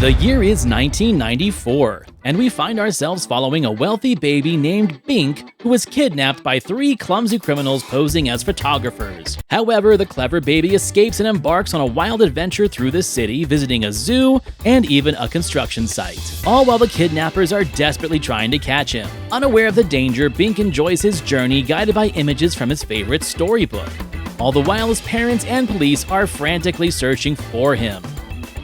The year is 1994, and we find ourselves following a wealthy baby named Bink who was kidnapped by three clumsy criminals posing as photographers. However, the clever baby escapes and embarks on a wild adventure through the city, visiting a zoo and even a construction site, all while the kidnappers are desperately trying to catch him. Unaware of the danger, Bink enjoys his journey, guided by images from his favorite storybook. All the while, his parents and police are frantically searching for him.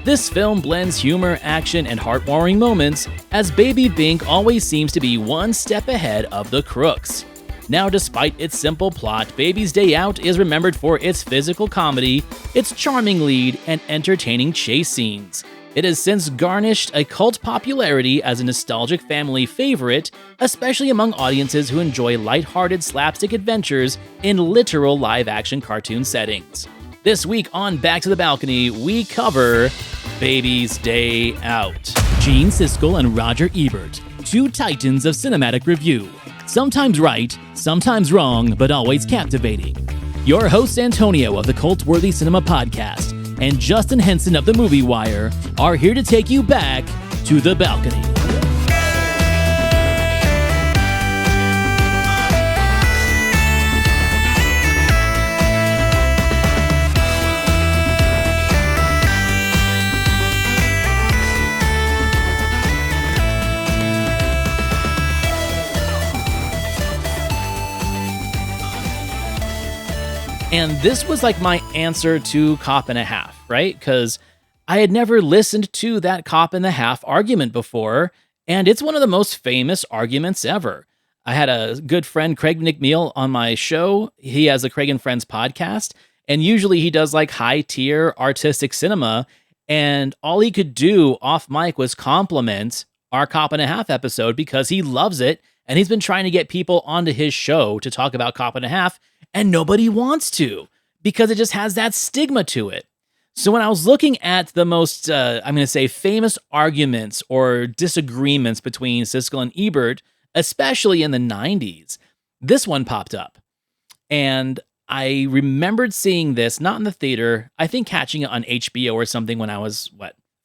This film blends humor, action, and heartwarming moments, as Baby Bink always seems to be one step ahead of the crooks. Now, despite its simple plot, Baby's Day Out is remembered for its physical comedy, its charming lead, and entertaining chase scenes. It has since garnished a cult popularity as a nostalgic family favorite, especially among audiences who enjoy lighthearted slapstick adventures in literal live-action cartoon settings. This week on Back to the Balcony, we cover Baby's Day Out. Gene Siskel and Roger Ebert, two titans of cinematic review. Sometimes right, sometimes wrong, but always captivating. Your hosts Antonio of the Cult-Worthy Cinema Podcast and Justin Henson of the Movie Wire are here to take you back to the balcony. And this was like my answer to Cop and a Half, right? Because I had never listened to that Cop and a Half argument before, and it's one of the most famous arguments ever. I had a good friend, Craig McNeil, on my show. He has the Craig and Friends podcast, and usually he does like high-tier artistic cinema, and all he could do off mic was compliment our Cop and a Half episode because he loves it, and he's been trying to get people onto his show to talk about Cop and a Half, and nobody wants to because it just has that stigma to it. So when I was looking at the most, famous arguments or disagreements between Siskel and Ebert, especially in the 90s, this one popped up. And I remembered seeing this, not in the theater, I think catching it on HBO or something when I was,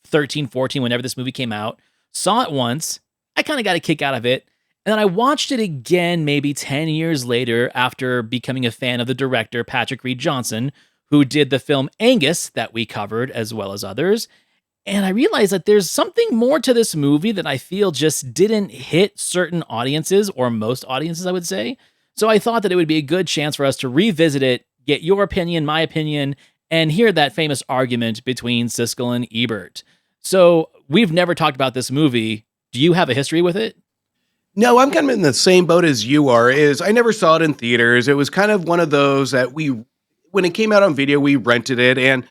13, 14, whenever this movie came out. Saw it once. I kind of got a kick out of it. And then I watched it again maybe 10 years later after becoming a fan of the director, Patrick Reed Johnson, who did the film Angus that we covered as well as others. And I realized that there's something more to this movie that I feel just didn't hit certain audiences, or most audiences, I would say. So I thought that it would be a good chance for us to revisit it, get your opinion, my opinion, and hear that famous argument between Siskel and Ebert. So we've never talked about this movie. Do you have a history with it? No, I'm kind of in the same boat as you are. I never saw it in theaters. It was kind of one of those that when it came out on video, we rented it, and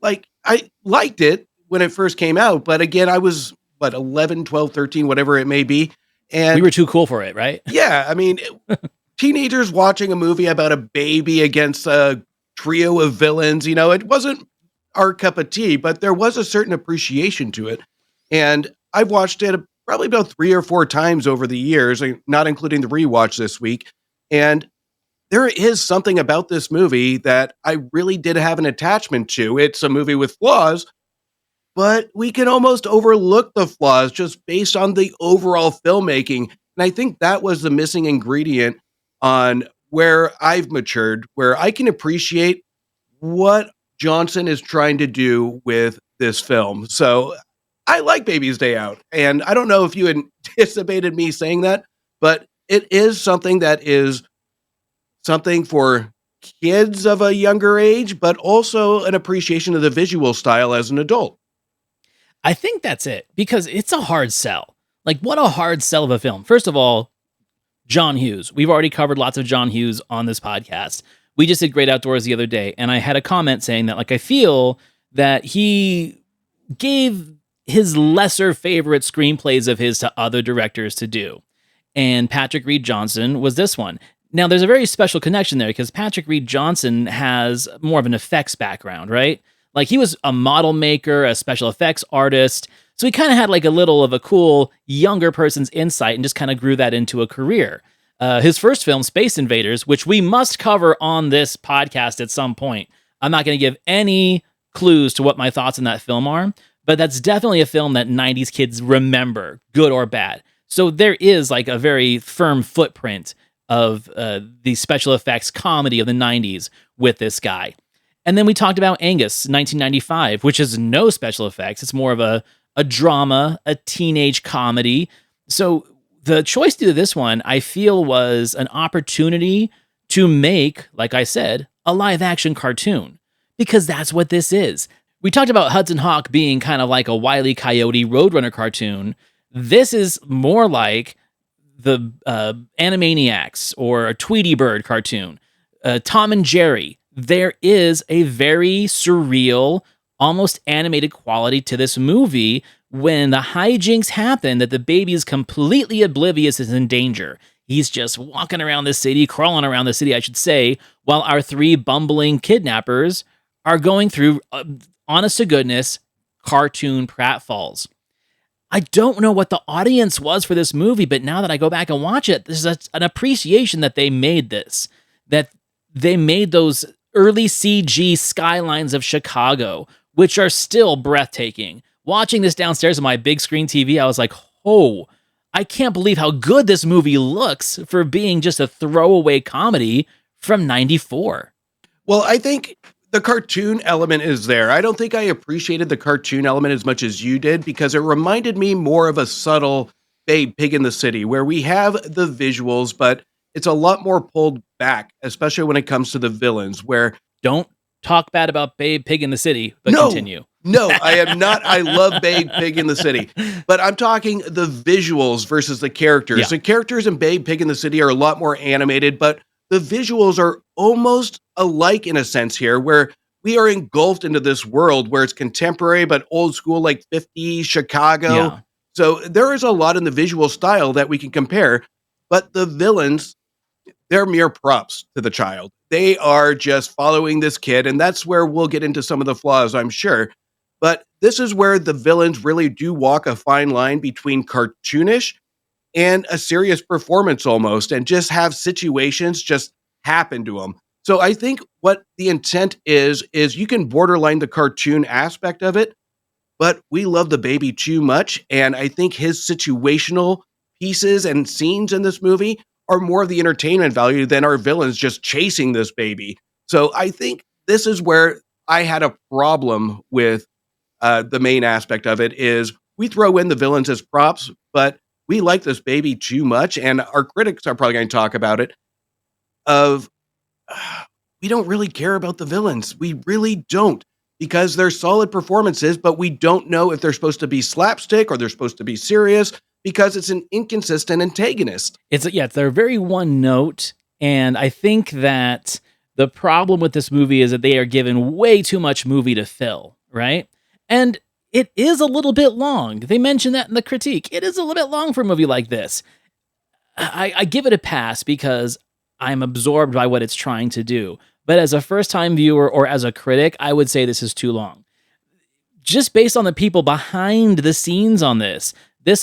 I liked it when it first came out. But again, I was 11, 12, 13, whatever it may be. And we were too cool for it, right? Yeah. I mean, teenagers watching a movie about a baby against a trio of villains, it wasn't our cup of tea, but there was a certain appreciation to it. And I've watched it probably about 3 or 4 times over the years, not including the rewatch this week. And there is something about this movie that I really did have an attachment to. It's a movie with flaws, but we can almost overlook the flaws just based on the overall filmmaking. And I think that was the missing ingredient on where I've matured, where I can appreciate what Johnson is trying to do with this film. So I like Baby's Day Out, and I don't know if you anticipated me saying that, but it is something that is something for kids of a younger age, but also an appreciation of the visual style as an adult. I think that's it, because it's a hard sell. Like, what a hard sell of a film. First of all, John Hughes. We've already covered lots of John Hughes on this podcast. We just did Great Outdoors the other day, and I had a comment saying that, I feel that he gave his lesser favorite screenplays of his to other directors to do. And Patrick Reed Johnson was this one. Now, there's a very special connection there because Patrick Reed Johnson has more of an effects background, right? Like, he was a model maker, a special effects artist. So he kind of had a little of a cool younger person's insight and just kind of grew that into a career. His first film, Space Invaders, which we must cover on this podcast at some point. I'm not going to give any clues to what my thoughts on that film are, but that's definitely a film that 90s kids remember, good or bad. So there is like a very firm footprint of the special effects comedy of the 90s with this guy. And then we talked about Angus, 1995, which is no special effects. It's more of a drama, a teenage comedy. So the choice to do this one, I feel, was an opportunity to make, like I said, a live action cartoon, because that's what this is. We talked about Hudson Hawk being kind of like a Wile E. Coyote Roadrunner cartoon. This is more like the Animaniacs or a Tweety Bird cartoon, Tom and Jerry. There is a very surreal, almost animated quality to this movie when the hijinks happen that the baby is completely oblivious is in danger. He's just walking around the city, crawling around the city, I should say, while our three bumbling kidnappers are going through, honest to goodness, cartoon pratfalls. I don't know what the audience was for this movie, but now that I go back and watch it, there's an appreciation that they made this, that they made those early CG skylines of Chicago, which are still breathtaking. Watching this downstairs on my big screen TV, I was like, oh, I can't believe how good this movie looks for being just a throwaway comedy from 94. Well, I think the cartoon element is there. I don't think I appreciated the cartoon element as much as you did, because it reminded me more of a subtle Babe Pig in the City, where we have the visuals, but it's a lot more pulled back, especially when it comes to the villains, where... Don't talk bad about Babe Pig in the City, but continue. No, I am not. I love Babe Pig in the City, but I'm talking the visuals versus the characters. Yeah. The characters in Babe Pig in the City are a lot more animated, but the visuals are almost alike in a sense here, where we are engulfed into this world where it's contemporary, but old school, like 50s Chicago. Yeah. So there is a lot in the visual style that we can compare, but the villains, they're mere props to the child. They are just following this kid, and that's where we'll get into some of the flaws, I'm sure. But this is where the villains really do walk a fine line between cartoonish and a serious performance almost, and just have situations just happen to them. So I think what the intent is you can borderline the cartoon aspect of it, but we love the baby too much. And I think his situational pieces and scenes in this movie are more of the entertainment value than our villains just chasing this baby. So I think this is where I had a problem with the main aspect of it is we throw in the villains as props, but we like this baby too much. And our critics are probably going to talk about it we don't really care about the villains. We really don't, because they're solid performances, but we don't know if they're supposed to be slapstick or they're supposed to be serious, because it's an inconsistent antagonist. They're very one note. And I think that the problem with this movie is that they are given way too much movie to fill, right? And it is a little bit long. They mentioned that in the critique. It is a little bit long for a movie like this. I give it a pass because I'm absorbed by what it's trying to do. But as a first-time viewer or as a critic, I would say this is too long. Just based on the people behind the scenes on this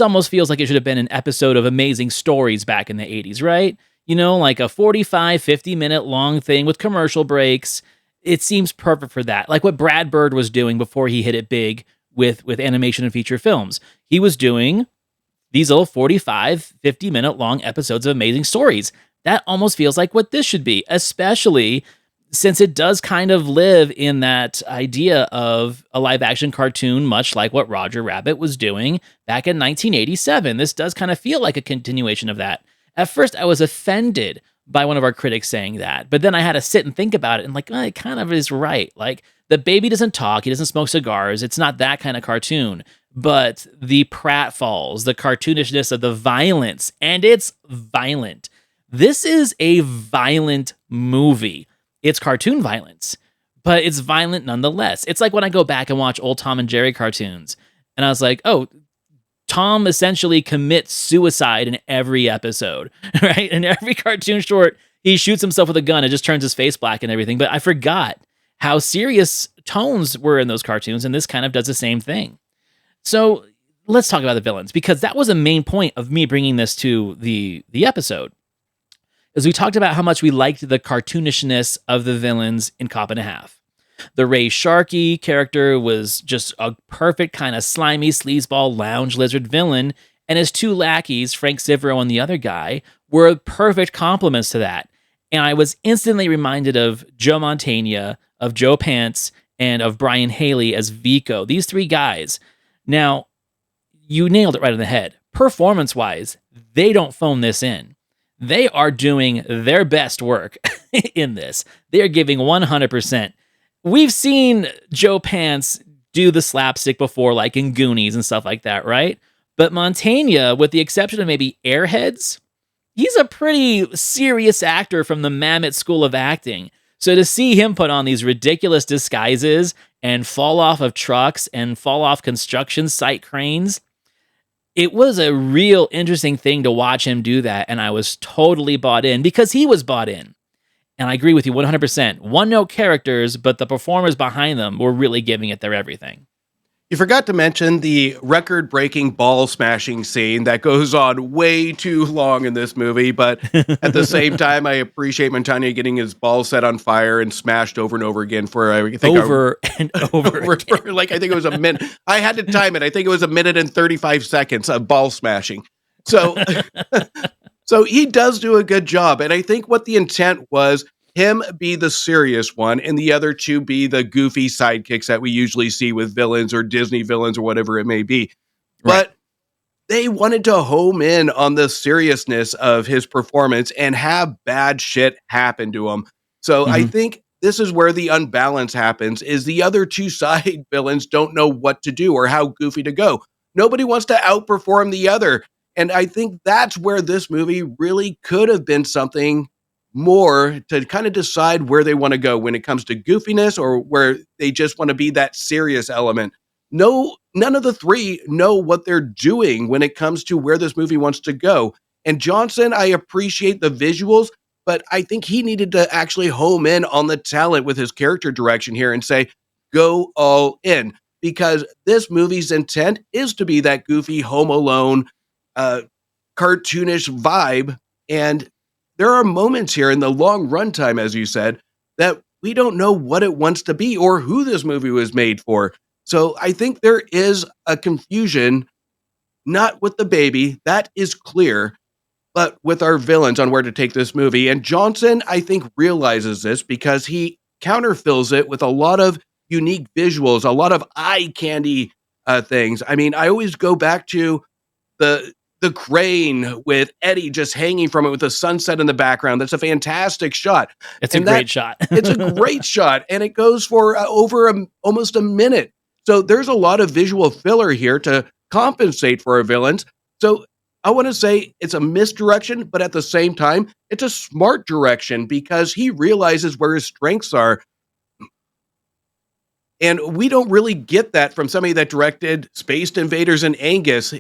almost feels like it should have been an episode of Amazing Stories back in the 80s, right? You know, like a 45, 50-minute long thing with commercial breaks. It seems perfect for that. Like what Brad Bird was doing before he hit it big with animation and feature films. He was doing these little 45, 50-minute long episodes of Amazing Stories. That almost feels like what this should be, especially since it does kind of live in that idea of a live-action cartoon, much like what Roger Rabbit was doing back in 1987. This does kind of feel like a continuation of that. At first, I was offended by one of our critics saying that, but then I had to sit and think about it, and it kind of is right. Like, the baby doesn't talk, he doesn't smoke cigars, it's not that kind of cartoon, but the pratfalls, the cartoonishness of the violence, and it's violent. This is a violent movie. It's cartoon violence, but it's violent nonetheless. It's like when I go back and watch old Tom and Jerry cartoons, and I was like, oh, Tom essentially commits suicide in every episode, right? In every cartoon short, he shoots himself with a gun and just turns his face black and everything. But I forgot how serious tones were in those cartoons, and this kind of does the same thing. So let's talk about the villains, because that was a main point of me bringing this to the episode. As we talked about how much we liked the cartoonishness of the villains in Cop and a Half. The Ray Sharkey character was just a perfect kind of slimy sleazeball lounge lizard villain, and his two lackeys, Frank Zivero and the other guy, were perfect complements to that. And I was instantly reminded of Joe Mantegna, of Joe Pants, and of Brian Haley as Vico. These three guys. Now, you nailed it right on the head. Performance-wise, they don't phone this in. They are doing their best work in this. They are giving 100%. We've seen Joe Pants do the slapstick before, like in Goonies and stuff like that, right? But Mantegna, with the exception of maybe Airheads, he's a pretty serious actor from the Mamet School of Acting. So to see him put on these ridiculous disguises and fall off of trucks and fall off construction site cranes, it was a real interesting thing to watch him do that. And I was totally bought in because he was bought in. And I agree with you 100%. One-note characters, but the performers behind them were really giving it their everything. You forgot to mention the record-breaking ball-smashing scene that goes on way too long in this movie, but at the same time, I appreciate Mantegna getting his ball set on fire and smashed over and over again for, I think... over like, I think it was a minute. I had to time it. I think it was 1 minute and 35 seconds of ball smashing. So... So he does do a good job. And I think what the intent was, him be the serious one and the other two be the goofy sidekicks that we usually see with villains or Disney villains or whatever it may be. Right. But they wanted to home in on the seriousness of his performance and have bad shit happen to him. So I think this is where the unbalance happens, is the other two side villains don't know what to do or how goofy to go. Nobody wants to outperform the other. And I think that's where this movie really could have been something more to kind of decide where they want to go when it comes to goofiness or where they just want to be that serious element. No, none of the three know what they're doing when it comes to where this movie wants to go. And Johnson, I appreciate the visuals, but I think he needed to actually home in on the talent with his character direction here and say, go all in. Because this movie's intent is to be that goofy Home Alone cartoonish vibe, and there are moments here in the long runtime, as you said, that we don't know what it wants to be or who this movie was made for. So I think there is a confusion, not with the baby, that is clear, but with our villains on where to take this movie. And Johnson, I think, realizes this because he counterfills it with a lot of unique visuals, a lot of eye candy things. I mean, I always go back to the crane with Eddie just hanging from it with the sunset in the background. That's a fantastic shot. It's a great shot. It's a great shot. And it goes for almost a minute. So there's a lot of visual filler here to compensate for our villains. So I want to say it's a misdirection, but at the same time, it's a smart direction because he realizes where his strengths are. And we don't really get that from somebody that directed Spaced Invaders and Angus.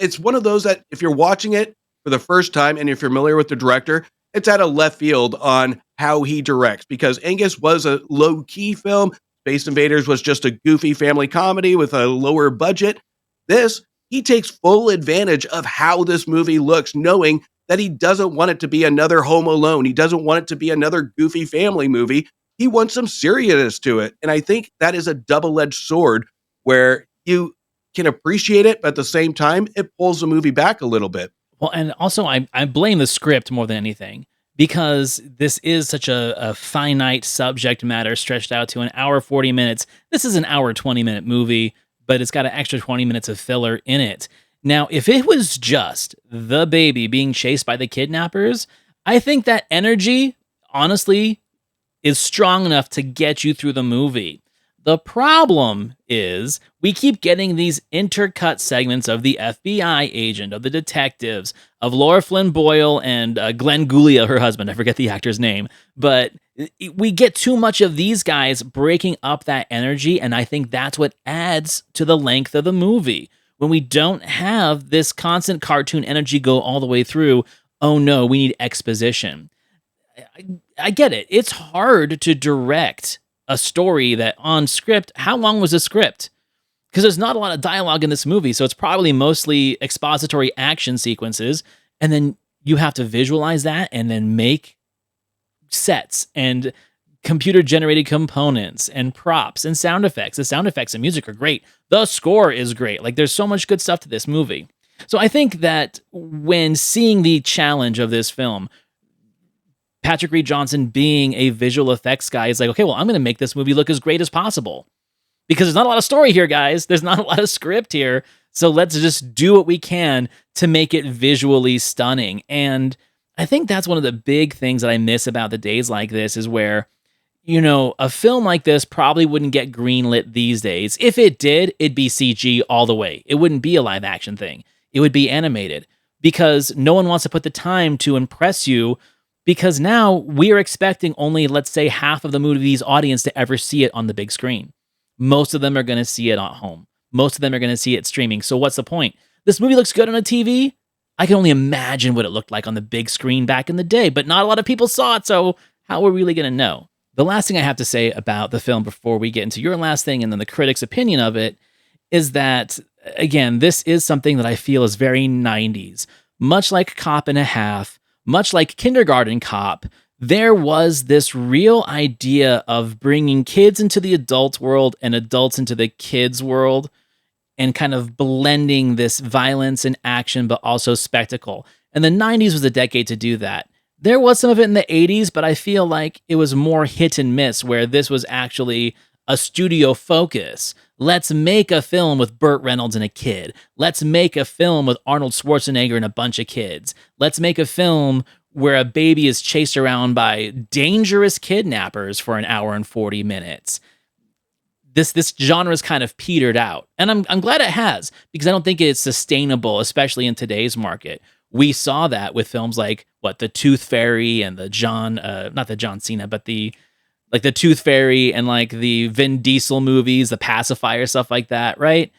It's one of those that if you're watching it for the first time and you're familiar with the director, it's at a left field on how he directs because Angus was a low-key film. Space Invaders was just a goofy family comedy with a lower budget. This, he takes full advantage of how this movie looks, knowing that he doesn't want it to be another Home Alone. He doesn't want it to be another goofy family movie. He wants some seriousness to it. And I think that is a double-edged sword where you can appreciate it, but at the same time, it pulls the movie back a little bit. Well, and also I blame the script more than anything because this is such a finite subject matter stretched out to an hour, 40 minutes. This is an hour, 20-minute movie, but it's got an extra 20 minutes of filler in it. Now, if it was just the baby being chased by the kidnappers, I think that energy, honestly, is strong enough to get you through the movie. The problem is we keep getting these intercut segments of the FBI agent, of the detectives, of Lara Flynn Boyle and Glenn Guglia, her husband. I forget the actor's name. But we get too much of these guys breaking up that energy, and I think that's what adds to the length of the movie. When we don't have this constant cartoon energy go all the way through, oh no, we need exposition. I get it. It's hard to direct a story that on script, how long was the script? Because there's not a lot of dialogue in this movie, so it's probably mostly expository action sequences, and then you have to visualize that and then make sets and computer generated components and props and sound effects. The sound effects and music are great. The score is great. Like, there's so much good stuff to this movie. So I think that when seeing the challenge of this film, Patrick Reed Johnson being a visual effects guy is like, okay, well, I'm going to make this movie look as great as possible. Because there's not a lot of story here, guys. There's not a lot of script here. So let's just do what we can to make it visually stunning. And I think that's one of the big things that I miss about the days like this is where, you know, a film like this probably wouldn't get greenlit these days. If it did, it'd be CG all the way. It wouldn't be a live action thing. It would be animated because no one wants to put the time to impress you, because now we are expecting only, let's say, half of the movie's audience to ever see it on the big screen. Most of them are going to see it at home. Most of them are going to see it streaming. So what's the point? This movie looks good on a TV. I can only imagine what it looked like on the big screen back in the day, but not a lot of people saw it, so how are we really going to know? The last thing I have to say about the film before we get into your last thing and then the critic's opinion of it is that, again, this is something that I feel is very 90s. Much like Cop and a Half, much like Kindergarten Cop, there was this real idea of bringing kids into the adult world and adults into the kids world and kind of blending this violence and action, but also spectacle. And the 90s was a decade to do that. There was some of it in the 80s, but I feel like it was more hit and miss, where this was actually a studio focus. Let's make a film with Burt Reynolds and a kid. Let's make a film with Arnold Schwarzenegger and a bunch of kids. Let's make a film where a baby is chased around by dangerous kidnappers for an hour and 40 minutes. This genre's kind of petered out. And I'm glad it has, because I don't think it's sustainable, especially in today's market. We saw that with films like the Tooth Fairy and the not the John Cena, but the Tooth Fairy and like the Vin Diesel movies, the Pacifier, stuff like that, right?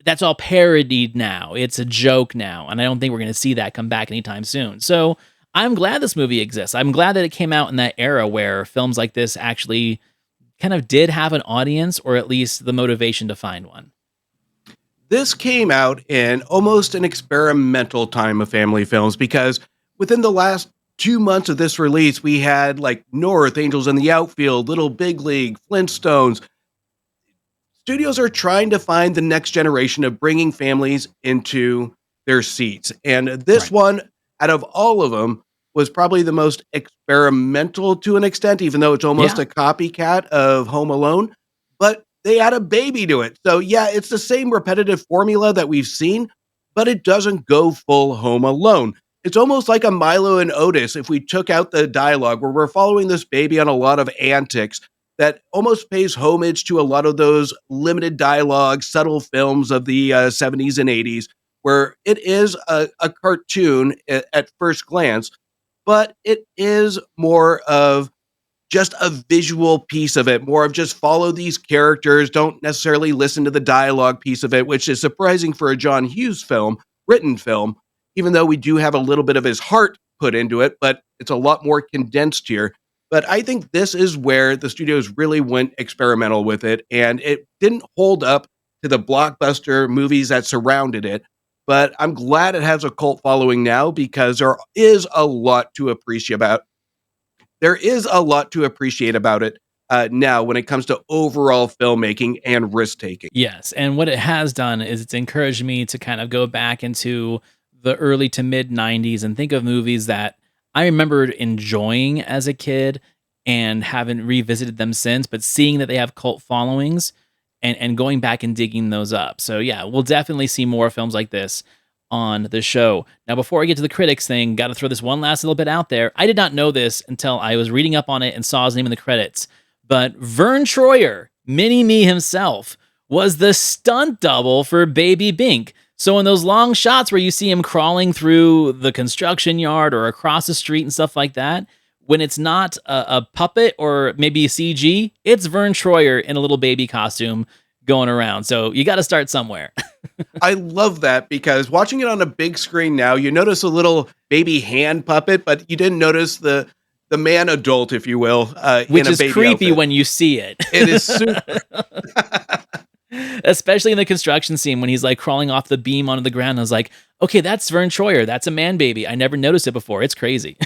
That's all parodied now. It's a joke now. And I don't think we're going to see that come back anytime soon. So I'm glad this movie exists. I'm glad that it came out in that era where films like this actually kind of did have an audience, or at least the motivation to find one. This came out in almost an experimental time of family films, because within the last 2 months of this release, we had like North, Angels in the Outfield, Little Big League, Flintstones. Studios are trying to find the next generation of bringing families into their seats. And this one, out of all of them, was probably the most experimental to an extent, even though it's almost a copycat of Home Alone. But they add a baby to it. So yeah, it's the same repetitive formula that we've seen, but it doesn't go full Home Alone. It's almost like a Milo and Otis if we took out the dialogue, where we're following this baby on a lot of antics that almost pays homage to a lot of those limited dialogue, subtle films of the 70s and 80s, where it is a cartoon at first glance, but it is more of just a visual piece of it, more of just follow these characters, don't necessarily listen to the dialogue piece of it, which is surprising for a John Hughes written film, even though we do have a little bit of his heart put into it, but it's a lot more condensed here. But I think this is where the studios really went experimental with it, and it didn't hold up to the blockbuster movies that surrounded it. But I'm glad it has a cult following now, because there is a lot to appreciate about. There is a lot to appreciate about it now when it comes to overall filmmaking and risk taking. Yes, and what it has done is it's encouraged me to kind of go back into the early to mid 90s and think of movies that I remembered enjoying as a kid and haven't revisited them since, but seeing that they have cult followings and going back and digging those up. So yeah, we'll definitely see more films like this on the show. Now, before I get to the critics thing, got to throw this one last little bit out there. I did not know this until I was reading up on it and saw his name in the credits, but Vern Troyer, Mini-Me himself, was the stunt double for Baby Bink. So in those long shots where you see him crawling through the construction yard or across the street and stuff like that, when it's not a puppet or maybe a CG, it's Vern Troyer in a little baby costume going around. So you got to start somewhere. I love that, because watching it on a big screen now, you notice a little baby hand puppet, but you didn't notice the man adult, if you will, which in a is baby creepy outfit. when you see it. It is super. Especially in the construction scene when he's like crawling off the beam onto the ground. I was like, okay, that's Vern Troyer. That's a man baby. I never noticed it before. It's crazy.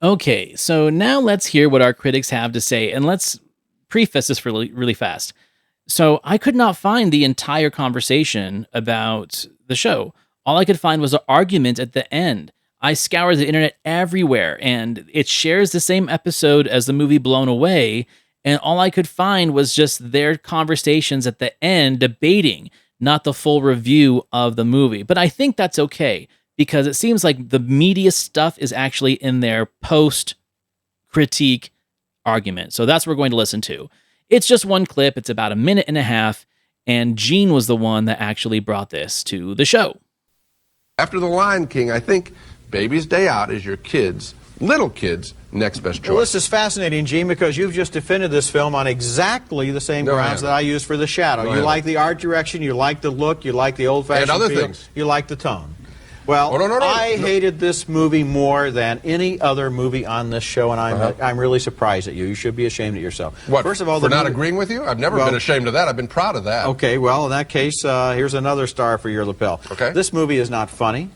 Okay, so now let's hear what our critics have to say, and let's preface this really, really fast. So I could not find the entire conversation about the show. All I could find was an argument at the end. I scoured the internet everywhere, and it shares the same episode as the movie Blown Away, and all I could find was just their conversations at the end debating, not the full review of the movie. But I think that's okay because it seems like the media stuff is actually in their post critique argument. So that's what we're going to listen to. It's just one clip, it's about a minute and a half, and Gene was the one that actually brought this to the show. After The Lion King, I think Baby's Day Out is your kids, little kids, next best choice. Well, this is fascinating, Gene, because you've just defended this film on exactly the same grounds that I used for The Shadow. You like the art direction, you like the look, you like the old-fashioned and other feel, things. You like the tone. Well, I hated this movie more than any other movie on this show, and I'm really surprised at you. You should be ashamed of yourself. What, first of all, for not agreeing with you? I've never been ashamed of that. I've been proud of that. Okay, well, in that case, here's another star for your lapel. Okay. This movie is not funny.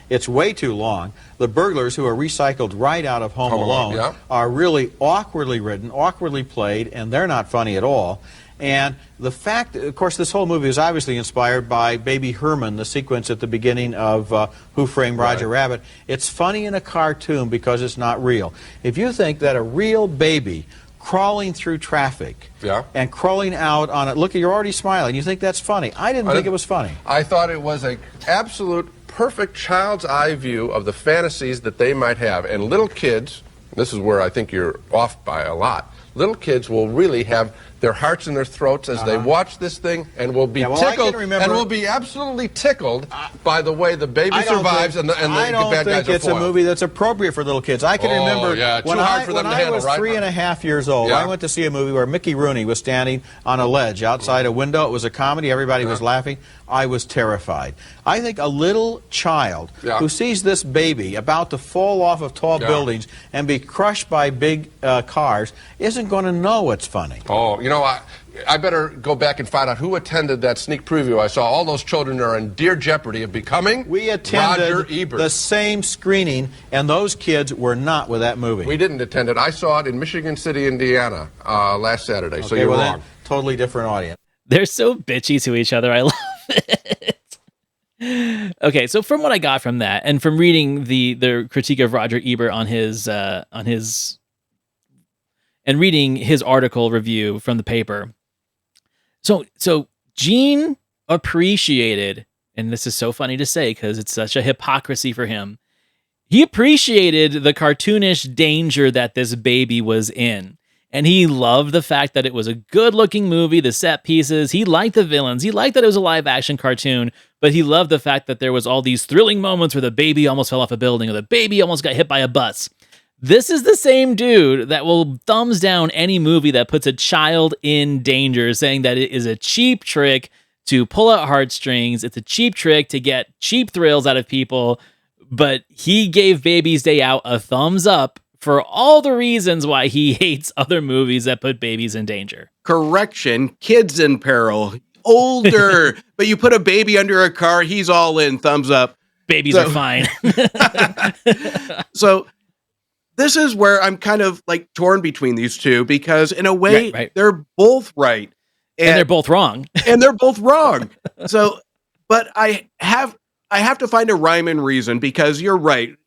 It's way too long. The burglars, who are recycled right out of Home Alone, are really awkwardly written, awkwardly played, and they're not funny at all. And the fact, of course, this whole movie is obviously inspired by Baby Herman, the sequence at the beginning of Who Framed Roger Rabbit. It's funny in a cartoon because it's not real. If you think that a real baby crawling through traffic and crawling out on it, look, you're already smiling. You think that's funny. I didn't think it was funny. I thought it was an absolute perfect child's eye view of the fantasies that they might have. And little kids, this is where I think you're off by a lot, little kids will really have their hearts in their throats as they watch this thing and will be tickled and will be absolutely tickled by the way the baby survives and the bad guys are foiled. I don't think it's a movie that's appropriate for little kids. I can remember when I was 3.5 years old, I went to see a movie where Mickey Rooney was standing on a ledge outside a window. It was a comedy. Everybody was laughing. I was terrified. I think a little child who sees this baby about to fall off of tall buildings and be crushed by big cars isn't going to know it's funny. Oh, you know, I better go back and find out who attended that sneak preview. I saw all those children are in dear jeopardy of becoming We attended Roger Ebert. the same screening, and those kids were not with that movie. We didn't attend it. I saw it in Michigan City, Indiana, last Saturday, so you're wrong. Totally different audience. They're so bitchy to each other. I love it. Okay, so from what I got from that, and from reading the critique of Roger Ebert on his and reading his article review from the paper. So Gene appreciated, and this is so funny to say because it's such a hypocrisy for him. He appreciated the cartoonish danger that this baby was in. And he loved the fact that it was a good-looking movie, the set pieces. He liked the villains. He liked that it was a live-action cartoon, but he loved the fact that there was all these thrilling moments where the baby almost fell off a building or the baby almost got hit by a bus. This is the same dude that will thumbs down any movie that puts a child in danger, saying that it is a cheap trick to pull out heartstrings. It's a cheap trick to get cheap thrills out of people. But he gave Baby's Day Out a thumbs up for all the reasons why he hates other movies that put babies in danger. Correction, kids in peril. Older, but you put a baby under a car, he's all in, thumbs up. Babies are fine. So this is where I'm kind of like torn between these two because in a way they're both right. And they're both wrong. And they're both wrong. So, but I have to find a rhyme and reason because you're right.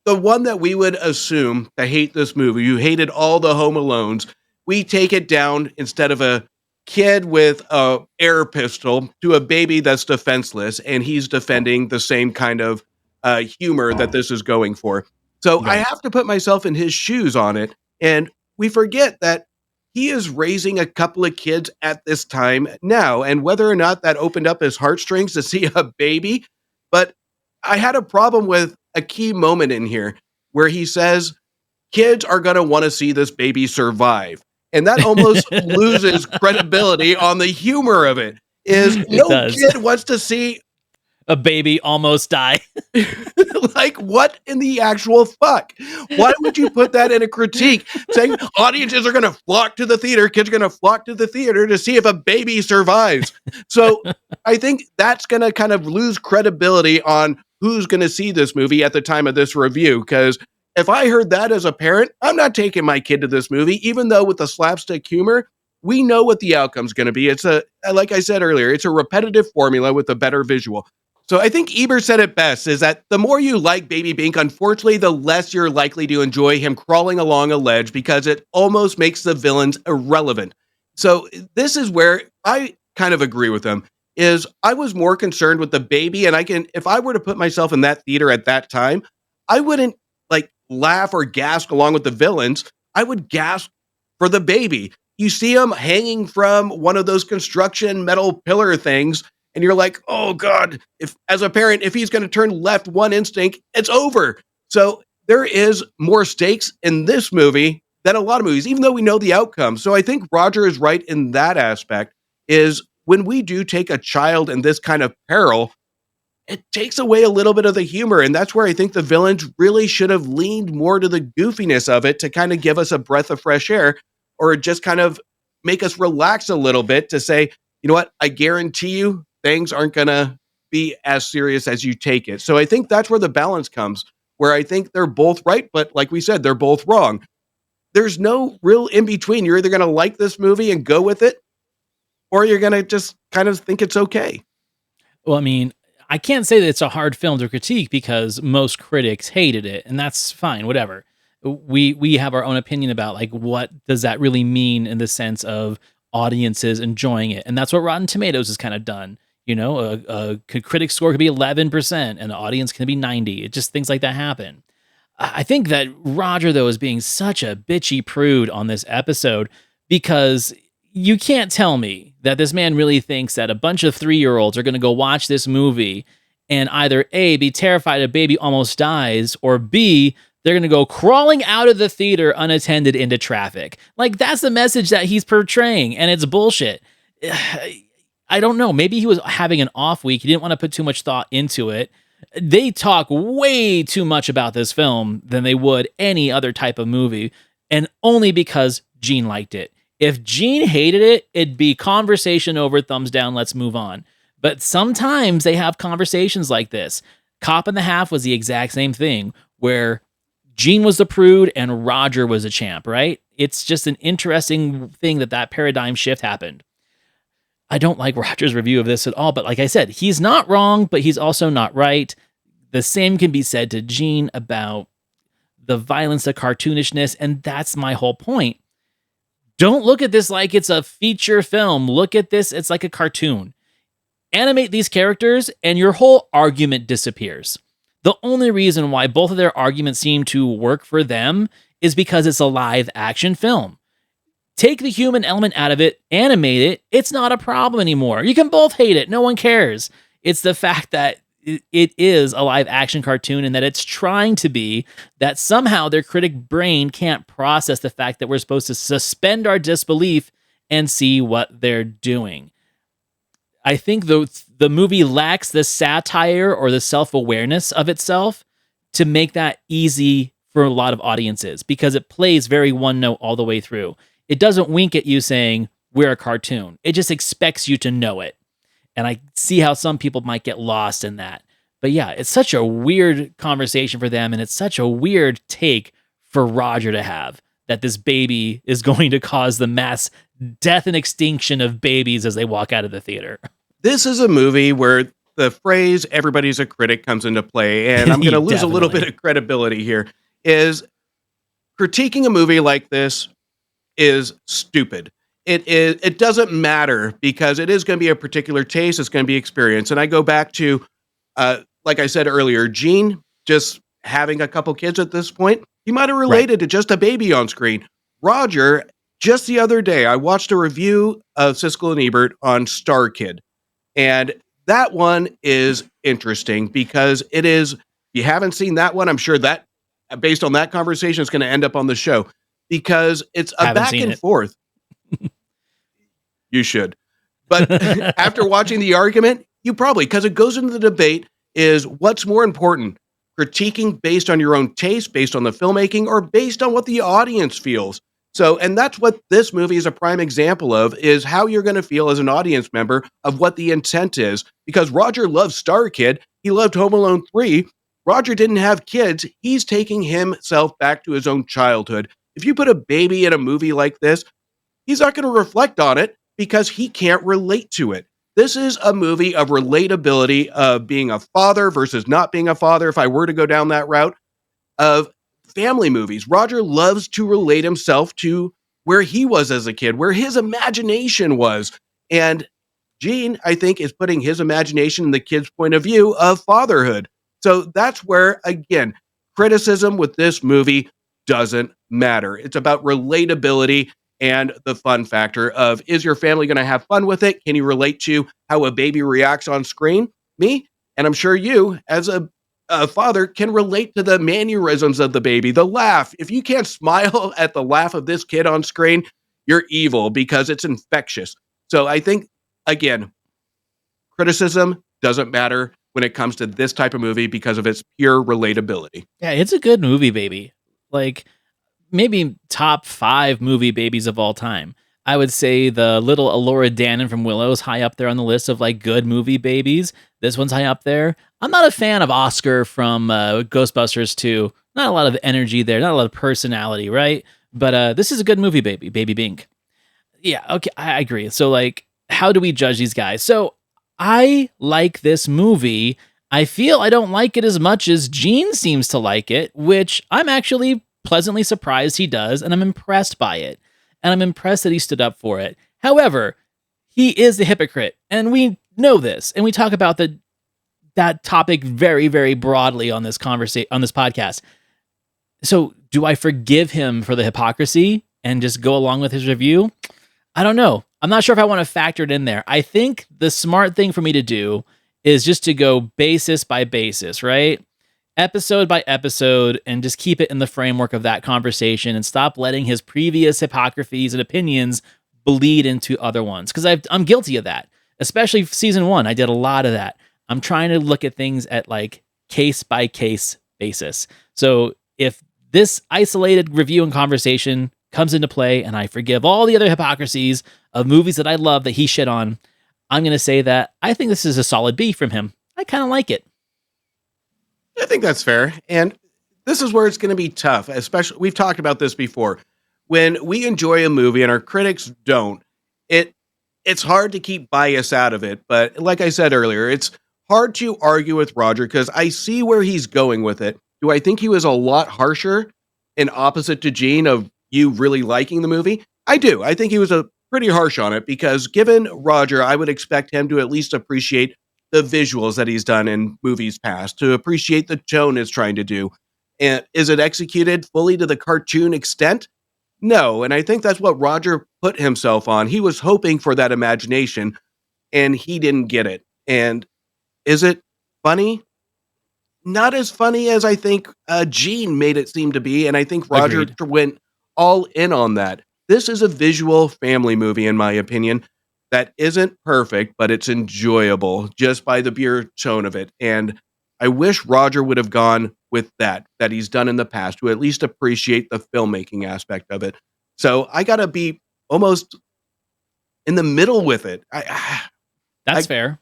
The one that we would assume to hate this movie, you hated all the Home Alones, we take it down instead of a kid with a air pistol to a baby that's defenseless, and he's defending the same kind of humor that this is going for. So I have to put myself in his shoes on it, and we forget that he is raising a couple of kids at this time now, and whether or not that opened up his heartstrings to see a baby, but I had a problem with a key moment in here where he says kids are going to want to see this baby survive. And that almost loses credibility on the humor of it. Kid wants to see a baby almost die. Like, what in the actual fuck? Why would you put that in a critique saying audiences are going to flock to the theater, kids are going to flock to the theater to see if a baby survives? So I think that's going to kind of lose credibility on who's going to see this movie at the time of this review, because if I heard that as a parent, I'm not taking my kid to this movie, even though with the slapstick humor, we know what the outcome's going to be. It's like I said earlier, it's a repetitive formula with a better visual. So I think Ebert said it best, is that the more you like Baby Bink, unfortunately, the less you're likely to enjoy him crawling along a ledge because it almost makes the villains irrelevant. So this is where I kind of agree with him, is I was more concerned with the baby, and if I were to put myself in that theater at that time, I wouldn't like laugh or gasp along with the villains. I would gasp for the baby. You see him hanging from one of those construction metal pillar things, and you're like, oh God, as a parent, if he's going to turn left one instinct, it's over. So there is more stakes in this movie than a lot of movies, even though we know the outcome. So I think Roger is right in that aspect, is when we do take a child in this kind of peril, it takes away a little bit of the humor. And that's where I think the villains really should have leaned more to the goofiness of it to kind of give us a breath of fresh air, or just kind of make us relax a little bit to say, you know what, I guarantee you things aren't going to be as serious as you take it. So I think that's where the balance comes, where I think they're both right, but like we said, they're both wrong. There's no real in between. You're either going to like this movie and go with it, or you're going to just kind of think it's okay. Well, I mean, I can't say that it's a hard film to critique because most critics hated it, and that's fine, whatever. We have our own opinion about like what does that really mean in the sense of audiences enjoying it, and that's what Rotten Tomatoes has kind of done. You know, a critic score could be 11% and the audience can be 90. It just things like that happen. I think that Roger, though, is being such a bitchy prude on this episode because you can't tell me that this man really thinks that a bunch of 3-year-olds are going to go watch this movie and either A, be terrified a baby almost dies, or B, they're going to go crawling out of the theater unattended into traffic. Like, that's the message that he's portraying, and it's bullshit. I don't know. Maybe he was having an off week. He didn't want to put too much thought into it. They talk way too much about this film than they would any other type of movie, and only because Gene liked it. If Gene hated it, it'd be conversation over, thumbs down, let's move on. But sometimes they have conversations like this. Cop and the Half was the exact same thing, where Gene was the prude and Roger was a champ, right? It's just an interesting thing that paradigm shift happened. I don't like Roger's review of this at all, but like I said, he's not wrong, but he's also not right. The same can be said to Gene about the violence, the cartoonishness, and that's my whole point. Don't look at this like it's a feature film. Look at this, it's like a cartoon. Animate these characters, and your whole argument disappears. The only reason why both of their arguments seem to work for them is because it's a live action film. Take the human element out of it, animate it, it's not a problem anymore. You can both hate it, no one cares. It's the fact that it is a live action cartoon and that it's trying to be, that somehow their critic brain can't process the fact that we're supposed to suspend our disbelief and see what they're doing. I think the movie lacks the satire or the self-awareness of itself to make that easy for a lot of audiences, because it plays very one note all the way through. It doesn't wink at you saying, we're a cartoon. It just expects you to know it. And I see how some people might get lost in that. But yeah, it's such a weird conversation for them, and it's such a weird take for Roger to have, that this baby is going to cause the mass death and extinction of babies as they walk out of the theater. This is a movie where the phrase everybody's a critic comes into play, and I'm going to lose a little bit of credibility here, is critiquing a movie like this is stupid. It doesn't matter, because it is going to be a particular taste. It's going to be experience. And I go back to, like I said earlier, Gene just having a couple kids at this point. He might have related to just a baby on screen. Roger, just the other day, I watched a review of Siskel and Ebert on Star Kid. And that one is interesting because it is, if you haven't seen that one, I'm sure that based on that conversation, it's going to end up on the show, because it's a back and forth. You should. But after watching the argument, you probably, because it goes into the debate, is what's more important, critiquing based on your own taste, based on the filmmaking, or based on what the audience feels. So, and that's what this movie is a prime example of, is how you're going to feel as an audience member of what the intent is. Because Roger loves Star Kid. He loved Home Alone 3. Roger didn't have kids. He's taking himself back to his own childhood. If you put a baby in a movie like this, he's not going to reflect on it because he can't relate to it. This is a movie of relatability of being a father versus not being a father, if I were to go down that route, of family movies. Roger loves to relate himself to where he was as a kid, where his imagination was. And Gene, I think, is putting his imagination in the kid's point of view of fatherhood. So that's where, again, criticism with this movie doesn't matter. It's about relatability and the fun factor of, is your family going to have fun with it? Can you relate to how a baby reacts on screen? Me, and I'm sure you, as a father, can relate to the mannerisms of the baby, the laugh. If you can't smile at the laugh of this kid on screen, you're evil because it's infectious. So I think, again, criticism doesn't matter when it comes to this type of movie because of its pure relatability. Yeah, it's a good movie, baby. Like, maybe top 5 movie babies of all time. I would say the little Elora Danan from Willow is high up there on the list of like good movie babies. This one's high up there. I'm not a fan of Oscar from Ghostbusters 2. Not a lot of energy there, not a lot of personality, right? But this is a good movie baby, Baby Bink. Yeah, okay, I agree. So like, how do we judge these guys? So I like this movie. I feel I don't like it as much as Gene seems to like it, which I'm actually pleasantly surprised he does, and I'm impressed by it. And I'm impressed that he stood up for it. However, he is the hypocrite, and we know this, and we talk about that topic very, very broadly on this podcast. So, do I forgive him for the hypocrisy and just go along with his review? I don't know. I'm not sure if I want to factor it in there. I think the smart thing for me to do is just to go basis by basis, right? Episode by episode, and just keep it in the framework of that conversation and stop letting his previous hypocrisies and opinions bleed into other ones. Because I'm guilty of that, especially season 1. I did a lot of that. I'm trying to look at things at like case by case basis. So if this isolated review and conversation comes into play and I forgive all the other hypocrisies of movies that I love that he shit on, I'm going to say that I think this is a solid B from him. I kind of like it. I think that's fair. And this is where it's going to be tough, especially, we've talked about this before. When we enjoy a movie and our critics don't, it's hard to keep bias out of it. But like I said earlier, it's hard to argue with Roger because I see where he's going with it. Do I think he was a lot harsher and opposite to Gene of you really liking the movie? I do. I think he was pretty harsh on it because given Roger, I would expect him to at least appreciate the visuals that he's done in movies past, to appreciate the tone it's trying to do. And is it executed fully to the cartoon extent? No. And I think that's what Roger put himself on. He was hoping for that imagination and he didn't get it. And is it funny? Not as funny as I think Gene made it seem to be. And I think Roger went all in on that. This is a visual family movie, in my opinion, that isn't perfect, but it's enjoyable just by the pure tone of it. And I wish Roger would have gone with that he's done in the past to at least appreciate the filmmaking aspect of it. So I got to be almost in the middle with it. That's fair.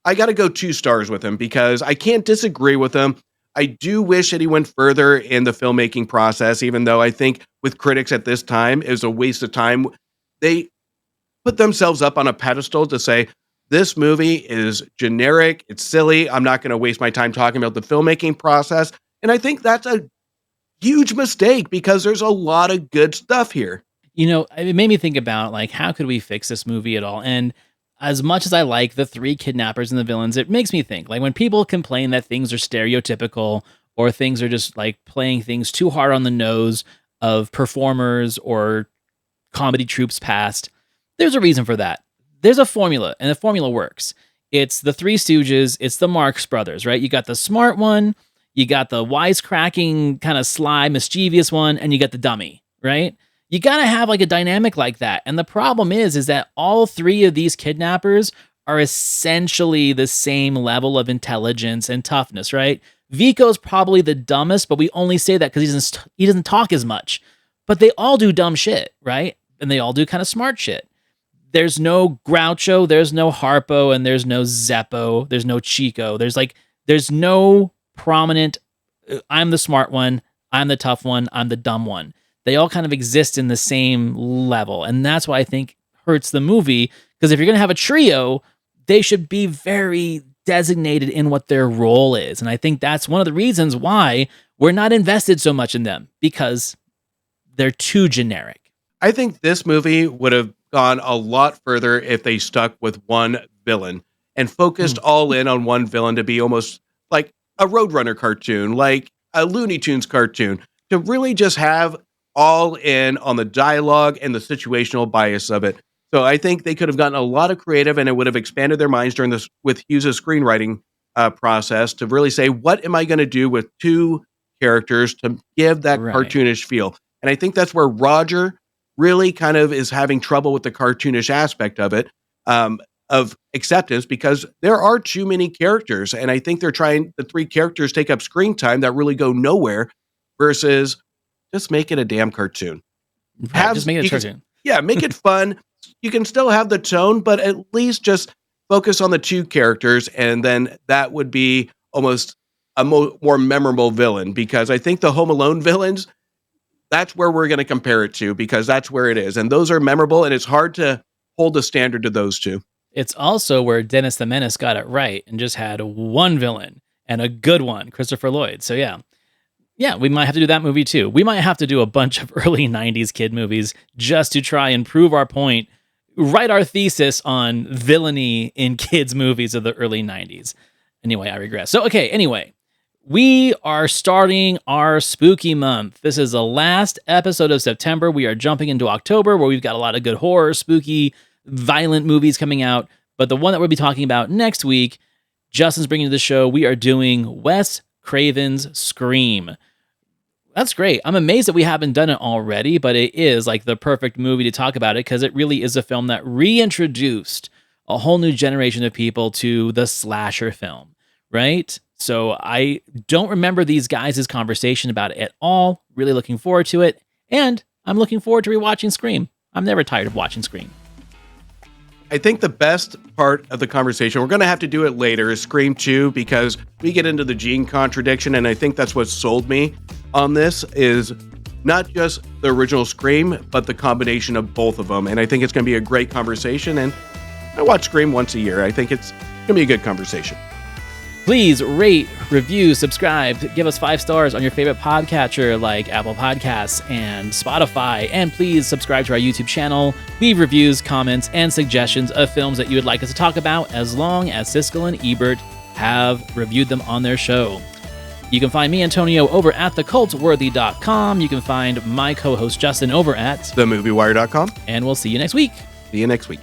I got to go 2 stars with him because I can't disagree with him. I do wish that he went further in the filmmaking process, even though I think with critics at this time, it was a waste of time. They put themselves up on a pedestal to say, this movie is generic, it's silly, I'm not going to waste my time talking about the filmmaking process. And I think that's a huge mistake because there's a lot of good stuff here. You know, it made me think about, like, how could we fix this movie at all? And as much as I like the 3 kidnappers and the villains, it makes me think, like, when people complain that things are stereotypical or things are just, like, playing things too hard on the nose of performers or comedy troupes past, there's a reason for that. There's a formula, and the formula works. It's the 3 Stooges, it's the Marx Brothers, right? You got the smart one, you got the wisecracking, kind of sly, mischievous one, and you got the dummy, right? You got to have like a dynamic like that. And the problem is that all 3 of these kidnappers are essentially the same level of intelligence and toughness, right? Vico's probably the dumbest, but we only say that because he doesn't talk as much. But they all do dumb shit, right? And they all do kind of smart shit. There's no Groucho, there's no Harpo, and there's no Zeppo, there's no Chico. There's no prominent I'm the smart one, I'm the tough one, I'm the dumb one. They all kind of exist in the same level. And that's why I think hurts the movie. Because if you're going to have a trio, they should be very designated in what their role is. And I think that's one of the reasons why we're not invested so much in them, because they're too generic. I think this movie would have gone a lot further if they stuck with one villain and focused all in on one villain, to be almost like a Roadrunner cartoon, like a Looney Tunes cartoon, to really just have all in on the dialogue and the situational bias of it. So I think they could have gotten a lot of creative, and it would have expanded their minds during this with Hughes' screenwriting process to really say, what am I going to do with two characters to give that cartoonish feel? And I think that's where Roger really kind of is having trouble with the cartoonish aspect of it, of acceptance, because there are too many characters. And I think they're trying, the three characters take up screen time that really go nowhere, versus just make it a damn cartoon. Just make it a cartoon. Make it fun. You can still have the tone, but at least just focus on the two characters, and then that would be almost a more memorable villain, because I think the Home Alone villains, that's where we're going to compare it to, because that's where it is. And those are memorable, and it's hard to hold a standard to those two. It's also where Dennis the Menace got it right and just had one villain, and a good one, Christopher Lloyd. So yeah, we might have to do that movie too. We might have to do a bunch of early 90s kid movies just to try and prove our point, write our thesis on villainy in kids' movies of the early 90s. Anyway, I regress. So, anyway, we are starting our spooky month. This is the last episode of September. We are jumping into October, where we've got a lot of good horror, spooky, violent movies coming out. But the one that we'll be talking about next week, Justin's bringing to the show, we are doing Wes Craven's Scream. That's great. I'm amazed that we haven't done it already, but it is like the perfect movie to talk about it, because it really is a film that reintroduced a whole new generation of people to the slasher film, right? So I don't remember these guys' conversation about it at all. Really looking forward to it. And I'm looking forward to rewatching Scream. I'm never tired of watching Scream. I think the best part of the conversation, we're going to have to do it later, is Scream 2, because we get into the gene contradiction, and I think that's what sold me on this, is not just the original Scream, but the combination of both of them. And I think it's going to be a great conversation, and I watch Scream once a year. I think it's going to be a good conversation. Please rate, review, subscribe, give us 5 stars on your favorite podcatcher like Apple Podcasts and Spotify, and please subscribe to our YouTube channel. Leave reviews, comments, and suggestions of films that you would like us to talk about, as long as Siskel and Ebert have reviewed them on their show. You can find me, Antonio, over at thecultworthy.com. You can find my co-host Justin over at themoviewire.com. And we'll see you next week. See you next week.